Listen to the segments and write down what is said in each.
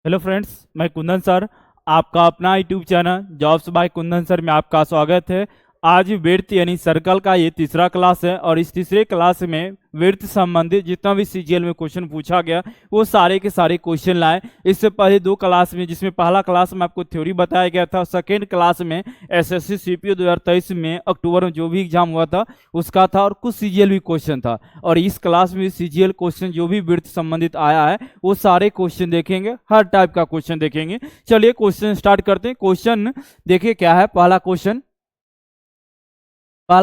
Hello friends, मैं Kundan sir. आपका अपना YouTube channel jobs by Kundan sir में आपका स्वागत है। आज विड्थ यानी सर्कल का ये तीसरा क्लास है और इस तीसरे क्लास में विड्थ संबंधित जितना भी सीजीएल में क्वेश्चन पूछा गया वो सारे के सारे क्वेश्चन लाए। इससे पहले दो क्लास में, जिसमें पहला क्लास में आपको थ्योरी बताया गया था, सेकेंड क्लास में एसएससी सीपीओ 2023 में अक्टूबर में जो भी एग्जाम हुआ था उसका था और कुछ सीजीएल भी क्वेश्चन था। और इस क्लास में सीजीएल क्वेश्चन जो भी विड्थ संबंधित आया है वो सारे क्वेश्चन देखेंगे, हर टाइप का क्वेश्चन देखेंगे। चलिए क्वेश्चन स्टार्ट करते हैं। क्वेश्चन देखिए क्या है। पहला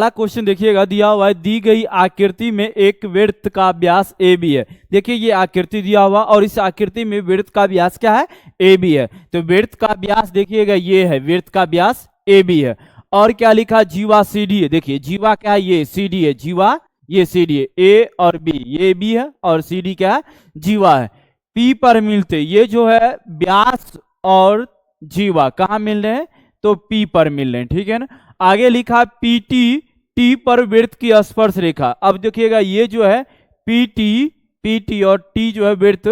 क्वेश्चन देखिएगा, दिया हुआ है दी गई आकृति में एक वृत्त का व्यास ए बी है। देखिए ये आकृति दिया हुआ और इस आकृति में वृत्त का व्यास क्या है, ए बी है। तो वृत्त का व्यास देखिएगा ये है, वृत्त का व्यास ए बी है। और क्या लिखा, जीवा सी डी है। देखिए जीवा क्या है, ये सी डी है, जीवा ये सी डी है, ए और बी, ये बी है और सी डी क्या है, जीवा है। पी पर मिलते, ये जो है व्यास और जीवा कहाँ मिल रहे हैं, तो पी पर मिल रहे हैं, ठीक है ना। आगे लिखा पीटी, टी पर वृत्त की स्पर्श रेखा। अब देखिएगा ये जो है पीटी और टी जो है वृत्त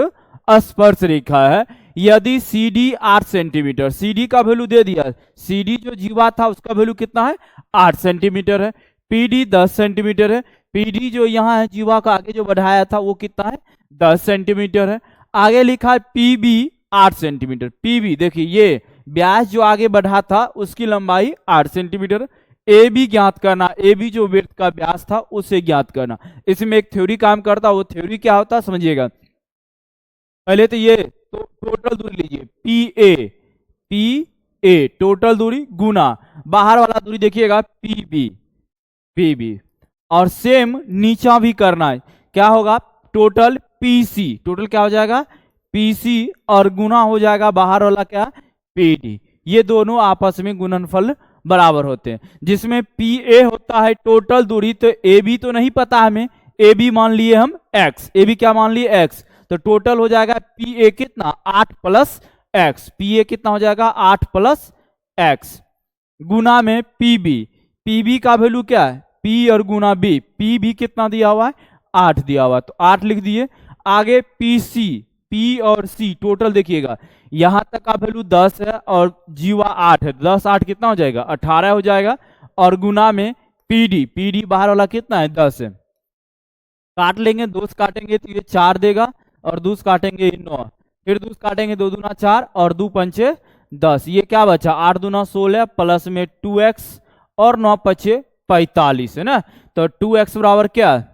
स्पर्श रेखा है। यदि C D 8 centimetre, C D का वैल्यू दे दिया, सी डी जो जीवा था उसका वैल्यू कितना है, 8 सेंटीमीटर है। पीडी 10 सेंटीमीटर है। पीडी जो यहाँ है जीवा का आगे जो बढ़ाया था वो कितना है, 10 सेंटीमीटर है। आगे लिखा है पीबी 8 सेंटीमीटर। पीबी देखिए ये व्यास जो आगे बढ़ा था उसकी लंबाई 8 सेंटीमीटर। ए बी ज्ञात करना, ए बी जो वृत्त का व्यास था उसे ज्ञात करना। इसमें एक थ्योरी काम करता, वो थ्योरी क्या होता समझिएगा। पहले तो ये तो टोटल दूरी लीजिए, पी ए टोटल दूरी गुना बाहर वाला दूरी देखिएगा पी बी और सेम नीचा भी करना है। क्या होगा, टोटल पीसी, टोटल क्या हो जाएगा पीसी और गुना हो जाएगा बाहर वाला क्या, पीडी। ये दोनों आपस में गुणनफल बराबर होते हैं। जिसमें पी ए होता है टोटल दूरी, तो ए बी तो नहीं पता हमें, ए बी मान लिए हम एक्स, ए बी क्या मान लिए एक्स, तो टोटल हो जाएगा पी ए कितना 8 प्लस एक्स, पी ए कितना हो जाएगा 8 प्लस एक्स गुना में पी बी का वैल्यू क्या है, पी और गुना बी, पी भी कितना दिया हुआ है 8 दिया हुआ है, तो 8 लिख दिए। आगे पी सी, पी और सी टोटल देखिएगा यहां तक का वैल्यू 10 है और जीवा 8 है, 10 8 कितना हो जाएगा 18 हो जाएगा। और गुना में पीडी बाहर वाला कितना है 10 है, काट लेंगे, 2 काटेंगे तो ये 4 देगा और 2 काटेंगे ये 9, फिर 2 काटेंगे 2 दूना 4 और 2 पंचे 10, ये क्या बचा 8 दूना 16 प्लस में 2x और 9 पचे 45 है ना। तो 2x बराबर क्या,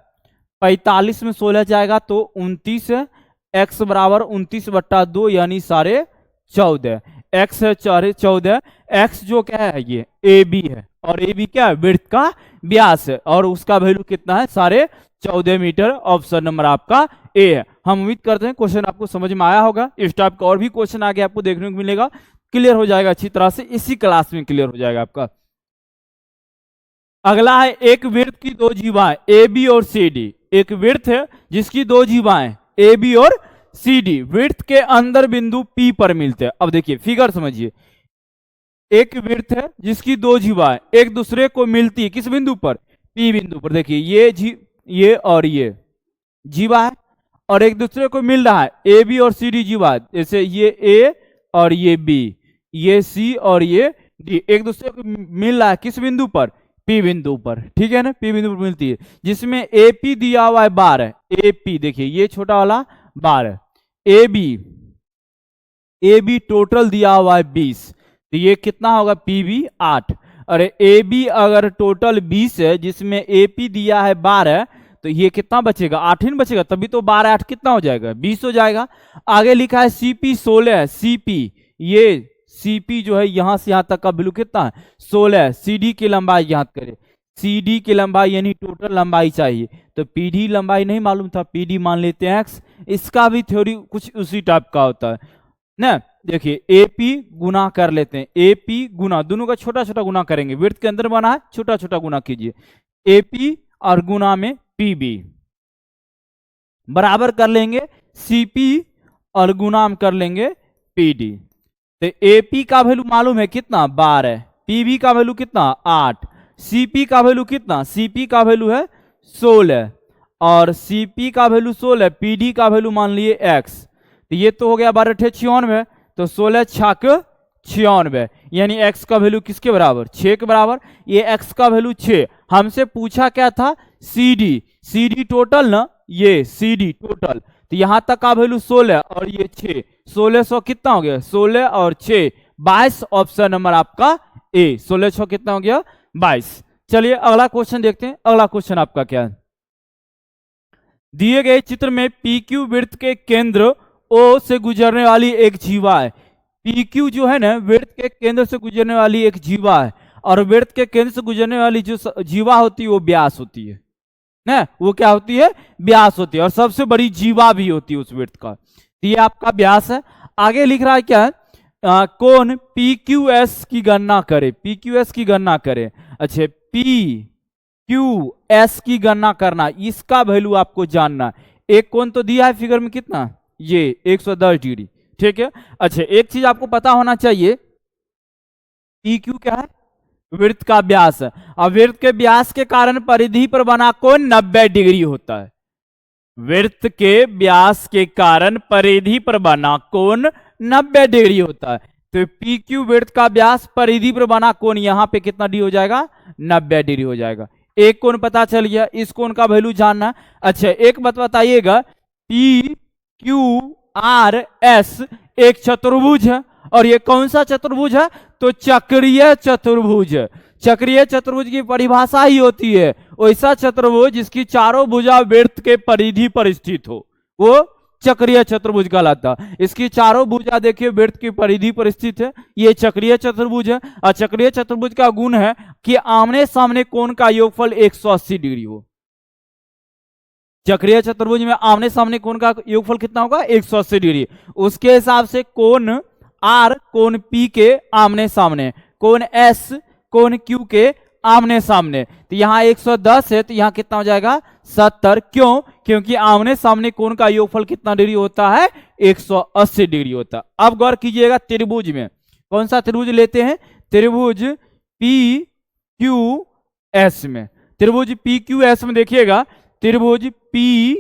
45 में 16 जाएगा तो 29 है, x बराबर 29/2 यानी 14.5, x है 14, x जो क्या है ये ए बी है और ए बी क्या है वृत्त का व्यास है और उसका वैल्यू कितना है 14.5 मीटर। ऑप्शन नंबर आपका ए है। हम उम्मीद करते हैं क्वेश्चन आपको समझ में आया होगा। इस टाइप का और भी क्वेश्चन आगे आपको देखने को मिलेगा, क्लियर हो जाएगा अच्छी तरह से, इसी क्लास में क्लियर हो जाएगा आपका। अगला है एक वृत्त की दो जीवाएं ए बी और सी डी। एक वृत्त है जिसकी दो जीवाएं ए बी और सी डी वृत्त के अंदर बिंदु पी पर मिलते हैं। अब देखिए फिगर समझिए, एक वृत्त है जिसकी दो जीवाएं एक दूसरे को मिलती है किस बिंदु पर, पी बिंदु पर। देखिए ये और ये जीवा है और एक दूसरे को मिल रहा है ए बी और सी डी जीवा, जैसे ये ए और ये बी, ये सी और ये डी, एक दूसरे को मिल रहा है किस बिंदु पर, पी बिंदु पर, ठीक है ना, पी बिंदु पर मिलती है। जिसमें ए पी दिया हुआ है 12, ए पी देखिए ये छोटा वाला 12, ए बी टोटल दिया हुआ है 20, तो ये कितना होगा पी बी 8। अरे ए बी अगर टोटल 20 है जिसमें ए पी दिया है 12, तो ये कितना बचेगा 8 ही बचेगा, तभी तो 12 8 कितना हो जाएगा 20 हो जाएगा। आगे लिखा है सीपी 16 है, सीपी ये सीपी जो है यहां से यहां तक का वैल्यू कितना है 16, सीडी की लंबाई याद करें, सीडी की लंबाई यानी टोटल लंबाई चाहिए, तो पीडी लंबाई नहीं मालूम था, पीडी मान लेते हैं एक्स। इसका भी थ्योरी कुछ उसी टाइप का होता है ना। देखिए एपी गुना कर लेते हैं, एपी गुना, दोनों का छोटा छोटा गुना करेंगे, वृत्त के अंदर बना है छोटा छोटा गुना कीजिए, एपी और गुना में पीबी बराबर कर लेंगे सीपी और गुना कर लेंगे पीडी। तो एपी का वैल्यू मालूम है कितना 12, पीबी का वैल्यू कितना 8, सीपी का वैल्यू कितना, सीपी का वैल्यू है 16 और सीपी का वैल्यू 16, पीडी का वैल्यू मान लिए एक्स, तो ये तो हो गया 12 अठे 96, तो 16 छाक 96, यानी x का वैल्यू किसके बराबर, 6 के बराबर। ये x का वैल्यू 6, हमसे पूछा क्या था, सी डी टोटल ना, ये सी डी टोटल, तो यहां तक का वैल्यू 16 और ये 6, 1600 कितना हो गया, 16 और 6 22, ऑप्शन नंबर आपका ए, 1600 कितना हो गया, 22। चलिए अगला क्वेश्चन देखते हैं। अगला क्वेश्चन आपका क्या है, दिए गए चित्र में पी क्यू वृत्त के केंद्र ओ से गुजरने वाली एक जीवा है। पी क्यू जो है ना, वृत्त के केंद्र से गुजरने वाली एक जीवा है, और वृत्त के केंद्र से गुजरने वाली जो जीवा होती है वो व्यास होती है ना, वो क्या होती है, व्यास होती है, और सबसे बड़ी जीवा भी होती है उस वृत्त का। तो ये आपका व्यास है। आगे लिख रहा है क्या है, कौन पी क्यू एस की गणना करे, पी क्यू एस की गणना करे। अच्छा, पी क्यू एस की गणना करना, इसका वैल्यू आपको जानना। एक कोण तो दिया है फिगर में कितना, ये 110 डिग्री, ठीक है। अच्छा, एक चीज आपको पता होना चाहिए, पी क्यू क्या है, वृत्त का व्यास है, और वृत्त के व्यास के कारण परिधि पर बना कोण 90 डिग्री होता है। वृत्त के व्यास के कारण परिधि पर बना कोण 90 डिग्री होता है। तो पी क्यू वृत्त का व्यास, परिधि पर बना कोण यहां पे कितना डिग्री हो जाएगा, 90 डिग्री हो जाएगा। एक कोण पता चल गया, इस कोण का वैल्यू जानना। अच्छा, एक बात बताइएगा, पी क्यू आर एस एक चतुर्भुज है, और ये कौन सा चतुर्भुज है, तो चक्रीय चतुर्भुज। चक्रीय चतुर्भुज की परिभाषा ही होती है वैसा चतुर्भुज जिसकी चारों भुजा वृत्त के परिधि पर स्थित हो, वो चक्रीय चतुर्भुज कहलाता। इसकी चारों भुजा देखिए वृत्त की परिधि पर स्थित है, ये चक्रीय चतुर्भुज है। और चक्रीय चतुर्भुज का गुण है कि आमने सामने कोण का योगफल 180 डिग्री हो। चक्रीय चतुर्भुज में आमने सामने कोण का योगफल कितना होगा, 180 डिग्री। उसके हिसाब से कोण आर कोण पी के आमने सामने, कोण एस कोण क्यू के आमने सामने, तो यहाँ 110 है, तो यहाँ कितना हो जाएगा, 70। क्यों, क्योंकि आमने सामने कोण का योगफल कितना डिग्री होता है, 180 डिग्री होता है। अब गौर कीजिएगा त्रिभुज में, कौन सा त्रिभुज लेते हैं, त्रिभुज पी क्यू एस में। त्रिभुज पी क्यू एस में देखिएगा, त्रिभुज पी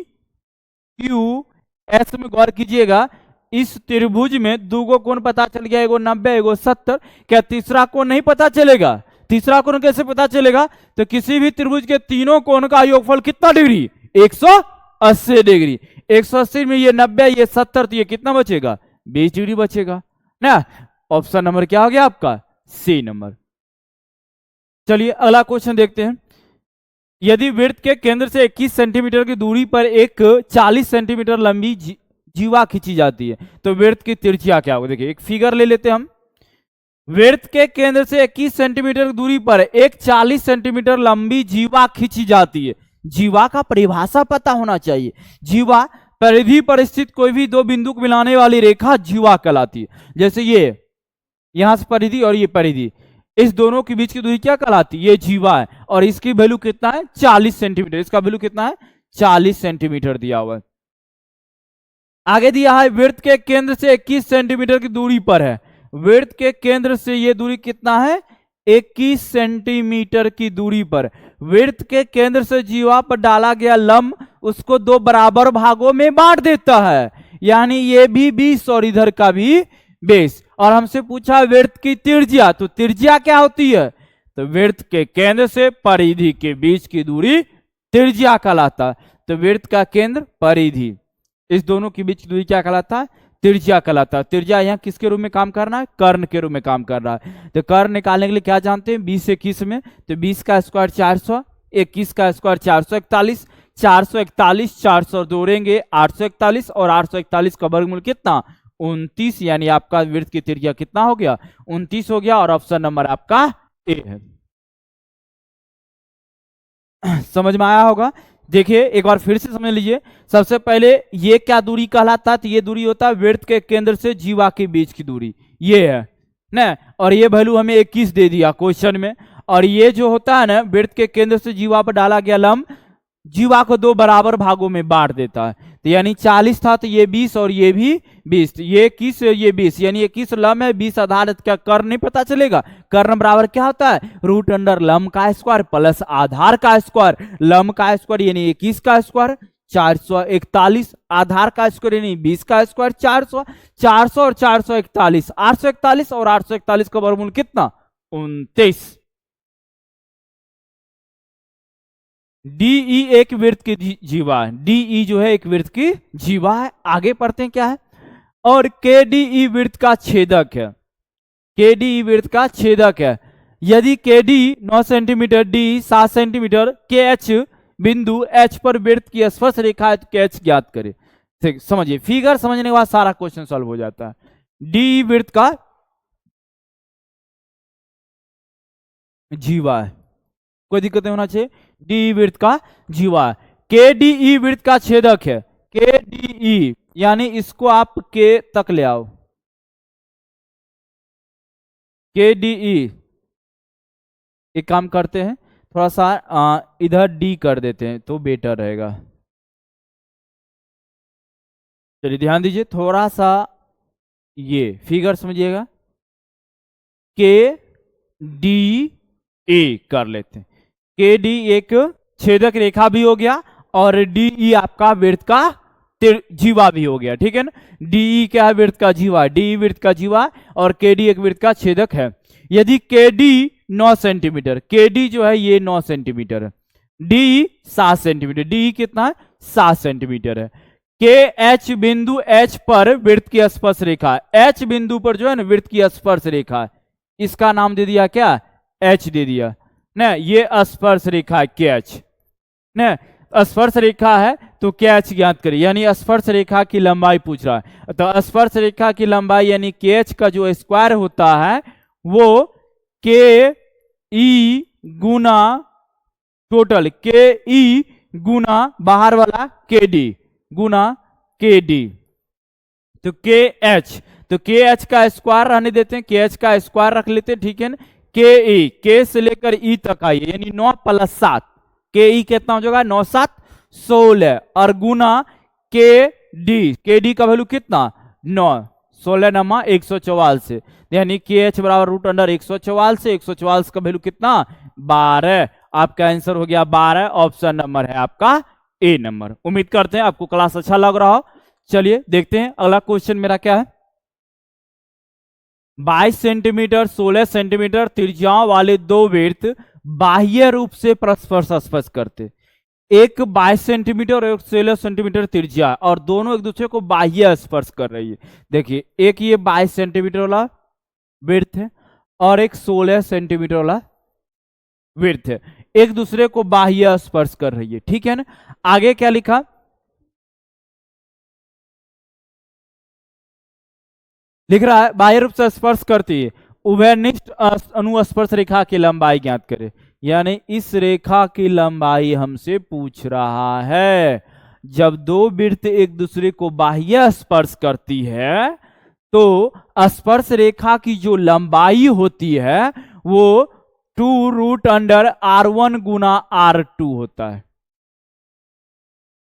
क्यू एस में गौर कीजिएगा, इस त्रिभुज में दो कोण पता चल गया, एगो 90 एगो 70। क्या तीसरा कोण नहीं पता चलेगा, तीसरा कोण कैसे पता चलेगा, तो किसी भी त्रिभुज के तीनों कोण का योगफल कितना डिग्री, 180 डिग्री। 180 में ये 90 ये 70, तो ये कितना बचेगा, 20 डिग्री बचेगा ना। ऑप्शन नंबर क्या हो गया आपका, सी नंबर। चलिए अगला क्वेश्चन देखते हैं। यदि वृत्त के केंद्र से 21 सेंटीमीटर की दूरी पर एक 40 सेंटीमीटर लंबी जीवा खींची जाती है, तो वृत्त की त्रिज्या क्या होगी। देखिए एक फिगर ले लेते हैं हम, वृत्त के केंद्र से 21 सेंटीमीटर की दूरी पर एक 40 सेंटीमीटर लंबी जीवा खींची जाती है। जीवा का परिभाषा पता होना चाहिए। जीवा परिधि पर स्थित कोई भी दो बिंदु को मिलाने वाली रेखा जीवा कहलाती है। जैसे ये यहां से परिधि और ये परिधि, इस दोनों के बीच की दूरी क्या कहलाती है, ये जीवा है, और इसकी वैल्यू कितना है, 40 सेंटीमीटर। इसका वैल्यू कितना है, 40 सेंटीमीटर दिया हुआ है। आगे दिया है वृत्त के केंद्र से 21 सेंटीमीटर की दूरी पर है। वृत्त के केंद्र से ये दूरी कितना है, 21 सेंटीमीटर की दूरी पर। वृत्त के केंद्र से जीवा पर डाला गया लंब उसको दो बराबर भागों में बांट देता है, यानी ये भी 20 और इधर का भी 20। और हमसे पूछा वृत्त की त्रिज्या, तो त्रिज्या क्या होती है, तो वृत्त के केंद्र से परिधि के बीच की दूरी त्रिज्या कहलाता है। तो वृत्त का केंद्र परिधि, इस दोनों के बीच की दूरी क्या कहलाता है, त्रिज्या कहलाता है। त्रिज्या यहाँ किसके रूप में काम करना है, कर्ण के रूप में काम कर रहा है। तो कर्ण निकालने के लिए क्या जानते हैं, 20 से 21 में, तो 20 का स्क्वायर 400, 21 का स्क्वायर 441, 441 400 जोड़ेंगे 841, और 841 का वर्गमूल कितना, 29, यानी आपका वृत्त की त्रिज्या कितना हो गया, 29 हो गया। और ऑप्शन नंबर आपका ए है। समझ में आया होगा। देखिए एक बार फिर से समझ लीजिए। सबसे पहले ये क्या दूरी कहलाता है, तो ये दूरी होता है वृत्त के केंद्र से जीवा के बीच की दूरी, ये है ना। और ये वैल्यू हमें 21 दे दिया क्वेश्चन में। और ये जो होता है ना, वृत्त के केंद्र से जीवा पर डाला गया लंब जीवा को दो बराबर भागों में बांट देता है। तो यानी 40 था, तो ये 20 और ये भी 20, तो ये 21 ये 20, यानी 21 लंब है, 20 आधार। क्या कर्ण नहीं पता चलेगा, कर्ण बराबर क्या होता है, रूट अंडर लंब का स्क्वायर प्लस आधार का स्क्वायर, लंब का स्क्वायर यानी 21 का स्क्वायर, 441। आधार का स्क्वायर यानी 20 का स्क्वायर 400। 400 और 441, 841, और 841 का वर्गमूल कितना? 29। डीई एक वृत्त की जीवा है। डीई जो है एक वृत्त की जीवा है। आगे पढ़ते हैं क्या है। और केडीई वृत्त का छेदक है। केडीई वृत्त का छेदक है। यदि केडी 9 सेंटीमीटर, डी 7 सेंटीमीटर, के एच बिंदु एच पर वृत्त की स्पर्श रेखा है तो के एच ज्ञात करे। ठीक, समझिए, फिगर समझने के बाद सारा क्वेश्चन सॉल्व हो जाता है। डी वृत्त का जीवा है, कोई दिक्कत नहीं होना चाहिए। डी वृत्त का जीवा है। के डी वृत्त का छेदक है। के डी यानी इसको आप के तक ले आओ। के डी एक काम करते हैं, थोड़ा सा इधर डी कर देते हैं तो बेटर रहेगा। चलिए ध्यान दीजिए थोड़ा सा, ये फिगर समझिएगा। के डी ए कर लेते हैं। के डी एक छेदक रेखा भी हो गया और डी ई आपका वृत्त का जीवा भी हो गया। ठीक है ना। डी क्या है? वृत्त का जीवा। डी वृत्त का जीवा और के डी एक वृत्त का छेदक है। यदि के डी 9 सेंटीमीटर, के डी जो है ये 9 सेंटीमीटर है, डी 7 सेंटीमीटर, डी कितना है? 7 सेंटीमीटर है। के एच बिंदु एच पर वृत्त की स्पर्श रेखा, एच बिंदु पर जो है ना वृत्त की स्पर्श रेखा है, इसका नाम दे दिया क्या? एच दे दिया ना। ये स्पर्श रेखा है के एच ना। स्पर्श रेखा है तो के एच ज्ञात करिए, यानी स्पर्श रेखा की लंबाई पूछ रहा है। तो स्पर्श रेखा की लंबाई यानी के एच का जो स्क्वायर होता है वो के ई गुना टोटल के ई गुना बाहर वाला के डी गुना के डी, तो के एच, तो के एच का स्क्वायर रहने देते हैं, के एच का स्क्वायर रख लेते हैं। ठीक है ना। के ई, के से लेकर ई तक आइए, यानी 9 + 7, के ई कितना हो जाएगा? 9 7 16 और गुना के डी का वैल्यू कितना? 9, 16 नमा 144, यानी के एच बराबर √144। 144 का वैल्यू कितना? 12। आपका आंसर हो गया 12। ऑप्शन नंबर है आपका ए नंबर। उम्मीद करते हैं आपको क्लास अच्छा लग रहा हो। चलिए देखते हैं अगला क्वेश्चन मेरा क्या है। 22 सेंटीमीटर 16 सेंटीमीटर त्रिज्याओं वाले दो वृत्त बाह्य रूप से परस्पर स्पर्श करते। एक 22 सेंटीमीटर और एक 16 सेंटीमीटर त्रिज्या, और दोनों एक दूसरे को बाह्य स्पर्श कर रही है। देखिए एक ये 22 सेंटीमीटर वाला वृत्त है और एक 16 सेंटीमीटर वाला वृत्त है, एक दूसरे को बाह्य स्पर्श कर रही है। ठीक है ना। आगे क्या लिखा? लिख रहा है बाह्य रूप से स्पर्श करती है, उभयनिष्ठ अनुस्पर्श रेखा की लंबाई ज्ञात करे। यानी इस रेखा की लंबाई हमसे पूछ रहा है। जब दो वृत्त एक दूसरे को बाह्य स्पर्श करती है तो स्पर्श रेखा की जो लंबाई होती है वो 2√R1 गुना R2 होता है।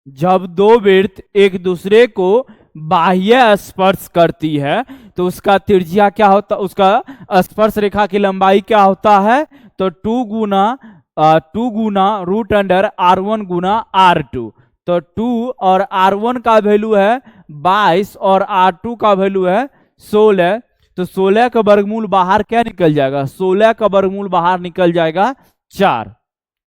जब दो वृत्त एक दूसरे को बाह्य स्पर्श करती है तो उसका त्रिज्या क्या होता, उसका स्पर्श रेखा की लंबाई क्या होता है? तो 2 गुना √R1 गुना R2। तो 2 और R1 का वैल्यू है 22 और R2 का वैल्यू है 16। तो 16 का वर्गमूल बाहर क्या निकल जाएगा? 16 का वर्गमूल बाहर निकल जाएगा 4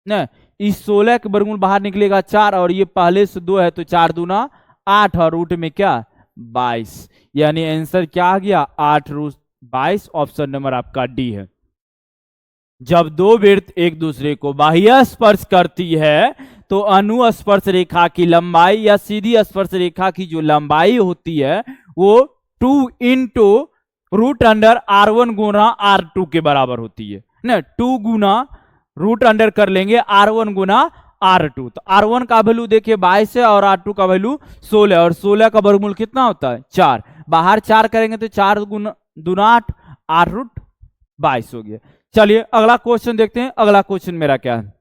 ना। इस 16 का वर्गमूल बाहर निकलेगा 4 और ये पहले से 2 है तो 4 दूना 8 और रूट में क्या? 22। यानी आंसर क्या आ गया? 8√22। ऑप्शन नंबर आपका डी है। जब दो वृत्त एक दूसरे को बाह्य स्पर्श करती है तो अनुस्पर्श रेखा की लंबाई या सीधी स्पर्श रेखा की जो लंबाई होती है वो 2 × √R1 गुना R2 के बराबर होती है ना। 2 गुना √अंडर कर लेंगे R1 गुना R2। तो R1 का वैल्यू देखिए 22 है और R2 का वैल्यू 16, और 16 का वर्गमूल कितना होता है? 4। बाहर 4 करेंगे तो 4 दूना 8, 8√22 हो गया। चलिए अगला क्वेश्चन देखते हैं। अगला क्वेश्चन मेरा क्या है?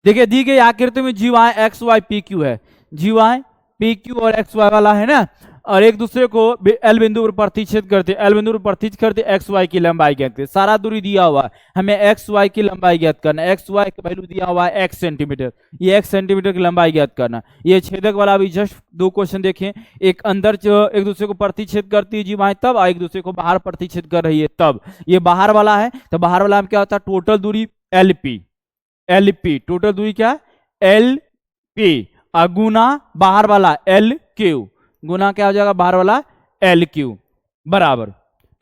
देखिए दी गई आकृति में जीवाएं एक्स वाई पी क्यू है। जीवाएं पी क्यू और एक्स वाई वाला है ना। और एक दूसरे को एल बिंदु पर प्रतिच्छेद करते, एल बिंदु पर प्रतिच्छेद करते, एक्स वाई की लंबाई ज्ञात करते। सारा दूरी दिया हुआ है, हमें एक्स वाई की लंबाई ज्ञात करना है। एक्स वाई का वैल्यू दिया हुआ है एक्स सेंटीमीटर, ये एक्स सेंटीमीटर की लंबाई ज्ञात करना। ये छेदक वाला भी जस्ट दो क्वेश्चन देखें, एक अंदर जो एक दूसरे को प्रतिच्छेद करती है जीवाएं तब, और एक दूसरे को बाहर प्रतिच्छेद कर रही है तब। ये बाहर वाला है, तो बाहर वाला में क्या होता है, टोटल दूरी L P, L P total दूरी क्या, एल पी, गुना बाहर वाला एल क्यू, गुना क्या हो जाएगा बाहर वाला एल क्यू, बराबर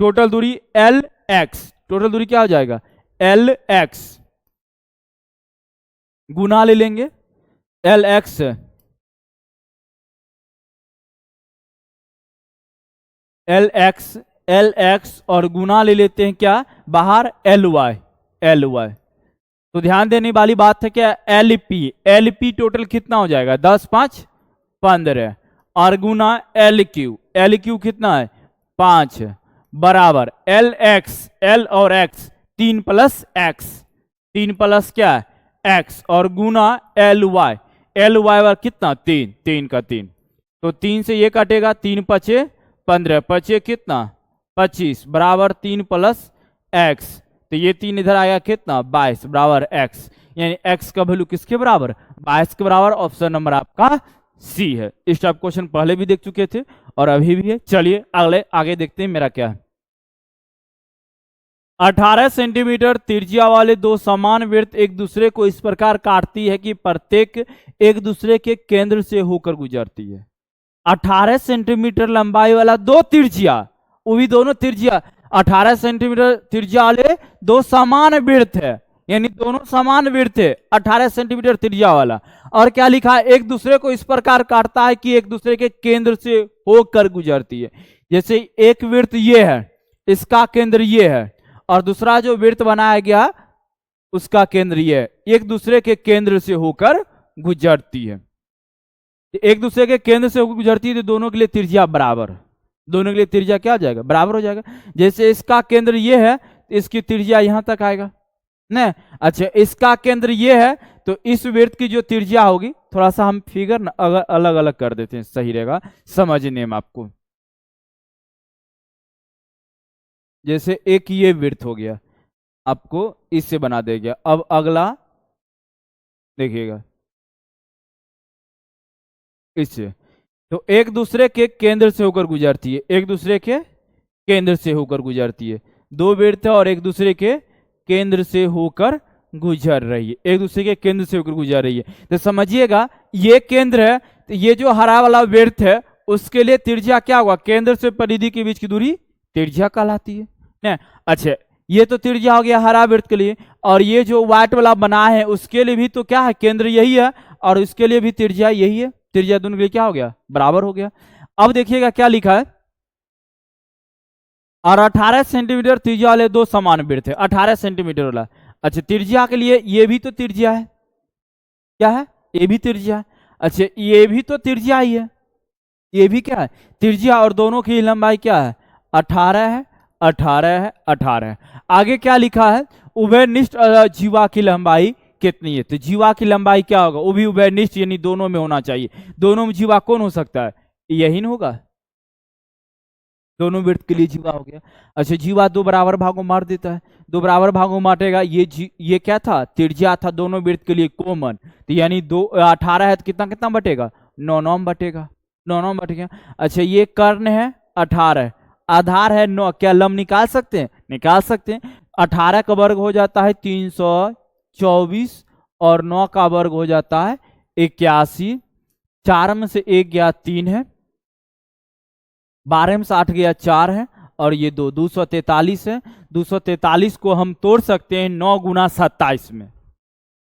टोटल दूरी एल एक्स, टोटल दूरी क्या हो जाएगा एल एक्स, गुना ले लेंगे L x, L x, L x और गुना ले लेते हैं क्या बाहर एल वाई, एल वाई। तो ध्यान देने वाली बात है क्या, L P, L P total कितना हो जाएगा 10 5 15, और गुना एल क्यू, एल क्यू कितना है 5, बराबर एल एक्स, एल और एक्स 3 प्लस एक्स, 3 प्लस क्या है एक्स, और गुना एल वाई, एल वाई बार कितना 3, 3 का 3, तो 3 से ये कटेगा, 3 पचे 15, पचे कितना 25, बराबर 3 प्लस एक्स, तो ये 3 इधर आएगा कितना 22, बराबर एक्स, यानी एक्स का वैल्यू किसके बराबर 22 के बराबर। ऑप्शन नंबर आपका सी है। इस टाइप क्वेश्चन पहले भी देख चुके थे और अभी भी है। चलिए अगले आगे देखते हैं मेरा क्या है। 18 सेंटीमीटर त्रिज्या वाले दो समान वृत्त एक दूसरे को इस प्रकार काटती है कि प्रत्येक एक दूसरे के केंद्र से होकर गुजरती है। 18 सेंटीमीटर लंबाई वाला दो त्रिज्या, वो भी दोनों त्रिज्या 18 सेंटीमीटर त्रिज्या वाले दो समान वृत्त है, यानी दोनों समान वृत्त है 18 सेंटीमीटर त्रिज्या वाला, और क्या लिखा है एक दूसरे को इस प्रकार काटता है कि एक दूसरे के केंद्र से होकर गुजरती है। जैसे एक वृत्त ये है, इसका केंद्र ये है, और दूसरा जो वृत्त बनाया गया उसका केंद्र ये है, एक दूसरे के केंद्र से होकर गुजरती है। एक दूसरे के केंद्र से होकर गुजरती है तो दोनों के लिए त्रिज्या बराबर, दोनों के लिए त्रिज्या क्या हो जाएगा बराबर हो जाएगा। जैसे इसका केंद्र ये है, इसकी त्रिज्या यहां तक आएगा ना। अच्छा, इसका केंद्र ये है तो इस वृत्त की जो त्रिज्या होगी, थोड़ा सा हम फिगर ना अलग अलग कर देते हैं, सही रहेगा समझने में आपको। जैसे एक ये वृत्त हो गया, आपको इससे बना देगा। अब अगला देखिएगा इससे, तो एक दूसरे के केंद्र से होकर गुजरती है, एक दूसरे के केंद्र से होकर गुजरती है, दो वृत्त है और एक दूसरे के केंद्र से होकर गुजर रही है, एक दूसरे के केंद्र से होकर गुजर रही है। तो समझिएगा ये केंद्र है, तो ये जो हरा वाला वृत्त है उसके लिए त्रिज्या क्या होगा, केंद्र से परिधि के बीच की दूरी त्रिज्या कहलाती है ना। अच्छा, ये तो त्रिज्या हो गया हरा वृत्त के लिए, और ये जो व्हाइट वाला बना है उसके लिए भी तो क्या है, केंद्र यही है, और उसके लिए भी त्रिज्या यही है, त्रिज्या दोनों के लिए क्या हो गया बराबर हो गया। अब देखिएगा क्या लिखा है, और 18 सेंटीमीटर त्रिज्या वाले दो समान वृत्त है, 18 सेंटीमीटर वाला। अच्छा, त्रिज्या के लिए ये भी तो त्रिज्या है, क्या है ये भी त्रिज्या है। अच्छा, ये भी तो त्रिज्या ही है, ये भी क्या है त्रिज्या, और दोनों की लंबाई क्या है 18 है, 18 है, 18 है। आगे क्या लिखा है, उभयनिष्ठ जीवा की लंबाई कितनी है, तो जीवा की लंबाई क्या होगा, वो भी उभयनिष्ठ यानी दोनों में होना चाहिए। दोनों में जीवा कौन हो सकता है, यही नहीं होगा, दोनों वृत्त के लिए जीवा हो गया। अच्छा, जीवा दो बराबर भागों मार देता है, दो बराबर भागों मारेगा, ये क्या था त्रिज्या था दोनों वृत्त के लिए कॉमन, तो यानी 18 है तो कितना कितना बटेगा 9 9 बटेगा, 9 9 बटेगा। अच्छा, ये कर्ण है 18, आधार है 9, क्या लंब निकाल सकते हैं, निकाल सकते हैं। 18 का वर्ग हो जाता है 324, और 9 का वर्ग हो जाता है 81, 4 में से 1 गया 3 है, 12 में से 8 गया 4 है, और ये 243 है। 243 को हम तोड़ सकते हैं 9 गुना 27 में,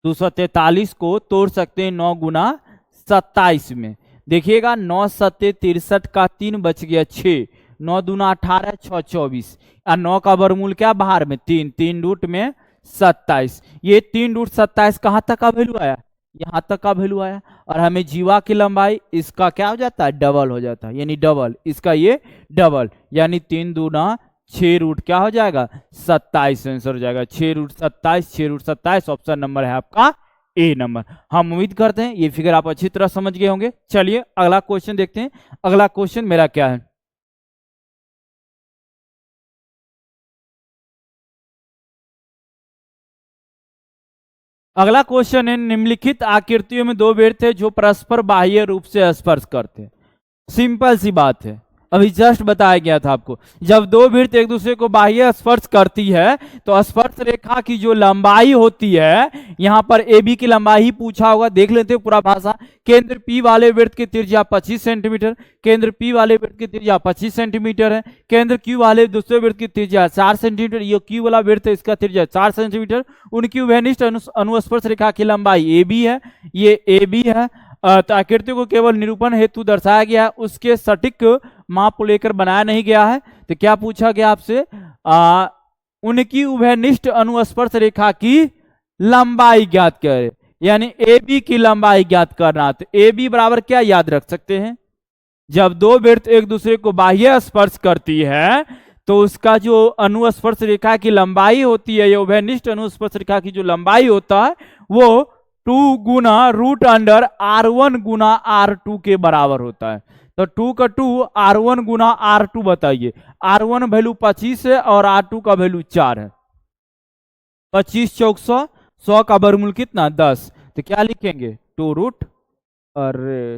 243 को तोड़ सकते हैं 9 गुना 27 में। देखिएगा 9 7 63 का 3 बच गया 6, 9 दूना 18, 6 24, और 9 का वर्गमूल क्या बाहर में 3, 3 रूट में 27, ये 3 रूट 27 कहाँ तक का वैल्यू आया, यहाँ तक का वैल्यू आया। और हमें जीवा की लंबाई इसका क्या हो जाता है डबल हो जाता है, यानी डबल इसका ये डबल, यानी 3 दूना 6 रूट क्या हो जाएगा 27 आंसर हो जाएगा, 6 रूट 27, 6 रूट 27 ऑप्शन नंबर है आपका ए नंबर। हम उम्मीद करते हैं ये फिगर आप अच्छी तरह समझ गए होंगे। चलिए अगला क्वेश्चन देखते हैं। अगला क्वेश्चन मेरा क्या है, अगला क्वेश्चन है, निम्नलिखित आकृतियों में दो वृत्त थे जो परस्पर बाह्य रूप से स्पर्श करते हैं। सिंपल सी बात है, अभी जस्ट बताया गया था आपको, जब दो वृत्त एक दूसरे को बाह्य स्पर्श करती है तो स्पर्श रेखा की जो लंबाई होती है, यहां पर ए बी की लंबाई ही पूछा होगा, देख लेते हैं पूरा भाषा। केंद्र P वाले वृत्त की त्रिज्या 25 सेंटीमीटर, केंद्र P वाले वृत्त की त्रिज्या 25 सेंटीमीटर है। केंद्र Q वाले दूसरे वृत्त की त्रिज्या 4 सेंटीमीटर, ये Q वाला वृत्त है, इसका त्रिज्या 4 सेंटीमीटर। उनकी उभयनिष्ठ अनुस्पर्श रेखा की लंबाई AB है, ये AB है। तो आकृति को केवल निरूपण हेतु दर्शाया गया है, उसके सटीक माप को लेकर बनाया नहीं गया है। तो क्या पूछा गया आपसे, उनकी उभयनिष्ठ अनुस्पर्श रेखा की लंबाई ज्ञात करें, यानी AB की लंबाई ज्ञात करना। तो AB बराबर क्या याद रख सकते हैं, जब दो वृत्त एक दूसरे को बाह्य स्पर्श करती है तो उसका जो अनुस्पर्श रेखा की लंबाई होती है, या उभयनिष्ठ अनुस्पर्श रेखा की जो लंबाई होता है, वो 2 गुना रूट अंडर R1 गुना R2 के बराबर होता है। तो 2 का 2 R1 गुना R2 बताइए। R1 वैल्यू 25 है और R2 का वैल्यू 4 है। 25 चौक 100, 100 का वर्गमूल कितना 10, तो क्या लिखेंगे 2 रूट, अरे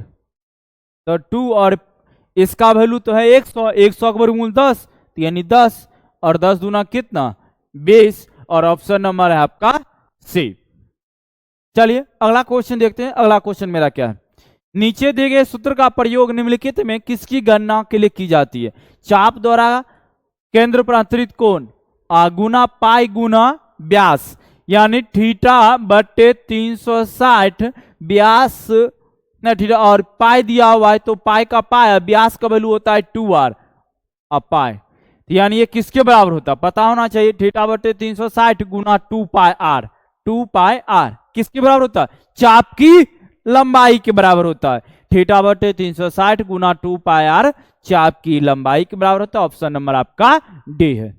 तो 2 और इसका वैल्यू तो है 100, 100 का वर्गमूल 10, तो यानी 10 और 10 दूना कितना 20, और ऑप्शन नंबर है आपका सी। चलिए अगला क्वेश्चन देखते हैं। अगला क्वेश्चन मेरा क्या है, नीचे दिए गए सूत्र का प्रयोग निम्नलिखित में किसकी गणना के लिए की जाती है। चाप द्वारा केंद्र पर अंतरित कोण गुना पाई गुना व्यास, यानी थीटा बटे 360 व्यास न थीटा, और पाई दिया हुआ है तो पाई का पाई, व्यास का वैल्यू होता है 2r अब पाई, यानी ये किसके बराबर होता है पता होना चाहिए। थीटा बटे 360 गुना 2 पाई आर, 2 पाई आर किसके बराबर होता है, चाप की लंबाई के बराबर होता है। थीटा बटे 360 गुना 2 पाई आर चाप की लंबाई के बराबर होता है। ऑप्शन नंबर आपका डी है।